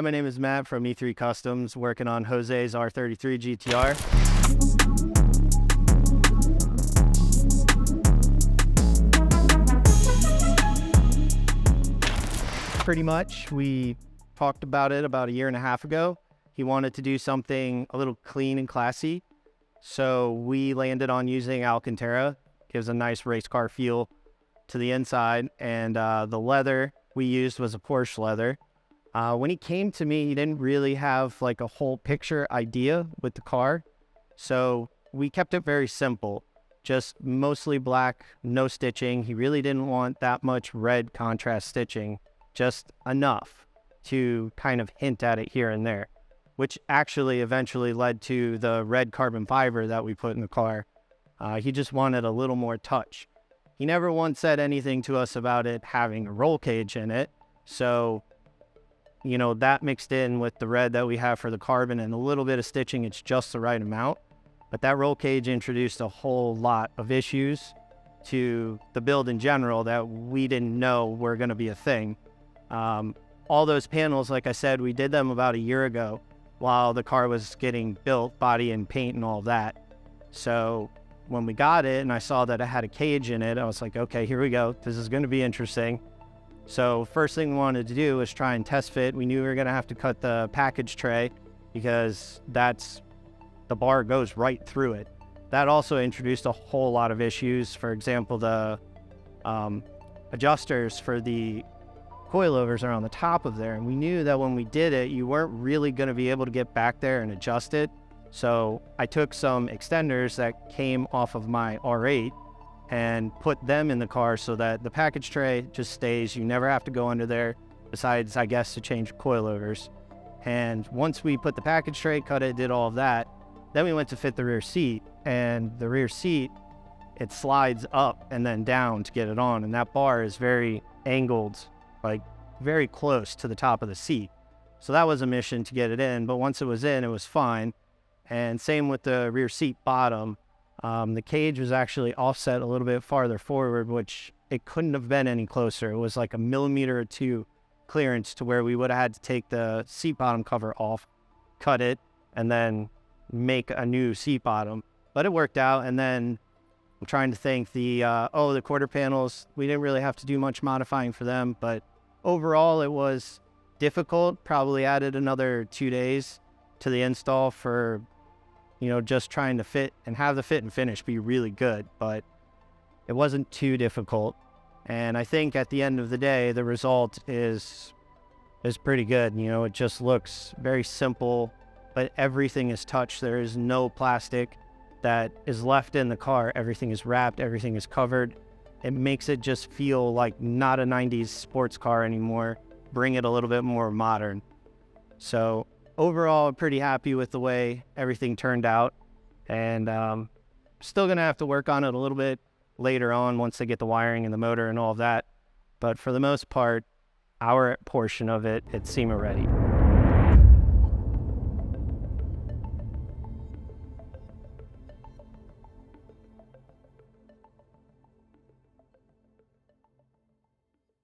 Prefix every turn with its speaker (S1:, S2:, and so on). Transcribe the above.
S1: Hi, my name is Matt from E3 Customs, working on Jose's R33 GTR. Pretty much, we talked about it about a year and a half ago. He wanted to do something a little clean and classy, so we landed on using Alcantara. Gives a nice race car feel to the inside, and the leather we used was a Porsche leather. When he came to me, he didn't really have like a whole picture idea with the car, so we kept it very simple, just mostly black, no stitching. He really didn't want that much red contrast stitching, just enough to kind of hint at it here and there, which actually eventually led to the red carbon fiber that we put in the car. He just wanted a little more touch. He never once said anything to us about it having a roll cage in it, so you know, that mixed in with the red that we have for the carbon and a little bit of stitching, it's just the right amount. But that roll cage introduced a whole lot of issues to the build in general that we didn't know were going to be a thing. All those panels, like I said, we did them about a year ago while the car was getting built, body and paint and all that. So when we got it and I saw that it had a cage in it, I was like, okay, here we go. This is going to be interesting. So first thing we wanted to do was try and test fit. We knew we were going to have to cut the package tray because the bar goes right through it. That also introduced a whole lot of issues. For example, the adjusters for the coilovers are on the top of there. And we knew that when we did it, you weren't really going to be able to get back there and adjust it. So I took some extenders that came off of my R8 and put them in the car so that the package tray just stays. You never have to go under there, besides, I guess, to change coilovers. And once we put the package tray, cut it, did all of that, then we went to fit the rear seat. And the rear seat, it slides up and then down to get it on. And that bar is very angled, like very close to the top of the seat. So that was a mission to get it in. But once it was in, it was fine. And same with the rear seat bottom. The cage was actually offset a little bit farther forward, which it couldn't have been any closer. It was like a millimeter or two clearance to where we would have had to take the seat bottom cover off, cut it, and then make a new seat bottom. But it worked out. And then I'm trying to think the quarter panels, we didn't really have to do much modifying for them, but overall it was difficult. Probably added another 2 days to the install for just trying to fit and have the fit and finish be really good, but it wasn't too difficult. And I think at the end of the day, the result is pretty good. It just looks very simple, but everything is touched. There is no plastic that is left in the car. Everything is wrapped, everything is covered. It makes it just feel like not a 90s sports car anymore, bring it a little bit more modern. So overall, I'm pretty happy with the way everything turned out, and still going to have to work on it a little bit later on once they get the wiring and the motor and all of that. But for the most part, our portion of it, it's SEMA ready.